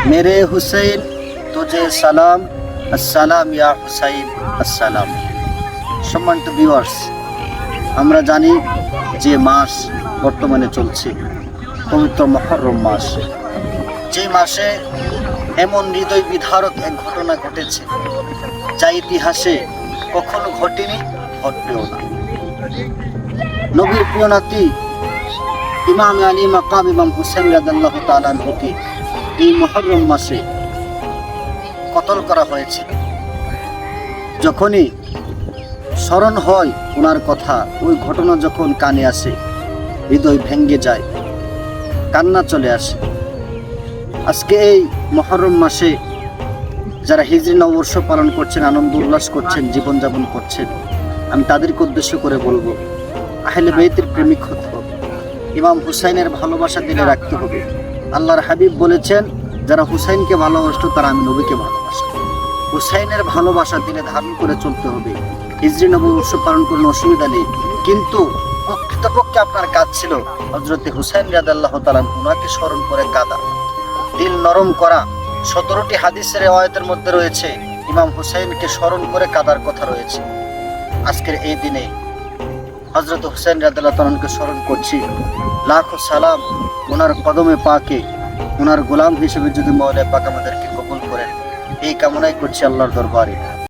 मेरे हुसैन तुझे সালাম, আসসালাম ইয়া হুসাইন আসসালাম। সম্মানিত ভিউয়ার্স, আমরা জানি যে মাস বর্তমানে চলছে পবিত্র মুহররম মাস, যে মাসে এমন হৃদয় বিদারক এক ঘটনা ঘটেছে যা ইতিহাসে কখনো ঘটেনি, ঘটবেও না। নবীর প্রিয় নাতি ইমাম আলী মাকাম ইমাম হুসেন রাদিয়াল্লাহু তাআলা আনহুকে এই মুহররম মাসে কতল করা হয়েছে। যখনই স্মরণ হয় ওনার কথা, ওই ঘটনা যখন কানে আসে, হৃদয় ভেঙে যায়, কান্না চলে আসে। আজকে এই মুহররম মাসে যারা হিজরি নববর্ষ পালন করছেন, আনন্দ উল্লাস করছেন, জীবনযাপন করছেন, আমি তাদেরকে উদ্দেশ্য করে বলবো, আহলে বাইতের প্রেমিক হতে হবে, ইমাম হুসাইনের ভালোবাসা দিলে রাখতে হবে। আল্লাহর হাবিব বলেছেন, যারা হুসাইনকে ভালোবাসতো তারা আমি নবীকে ভালোবাসি। হুসাইনের ভালোবাসা দিলে ধারণ করে চলতে হবে। হিজরি নববর্ষ পালন করলে অসুবিধা নেই, কিন্তু প্রকৃতপক্ষে আপনার কাজ ছিল হযরতে হুসাইন রাদিয়াল্লাহু তাআলা ওনাকে স্মরণ করে কাঁদা, দিল নরম করা। 17টি হাদিসের রিওয়ায়াতের মধ্যে রয়েছে ইমাম হুসাইনকে স্মরণ করে কাঁদার কথা রয়েছে। আজকের এই দিনে হযরত হুসাইন রাদিয়াল্লাহু তাআলাকে স্মরণ করছি, লাখো সালাম ওনার কদমে পাকে, ওনার গোলাম হিসেবে যদি মওলা পাক আমাদেরকে কবুল করেন, এই কামনাই করছি আল্লাহর দরবারে।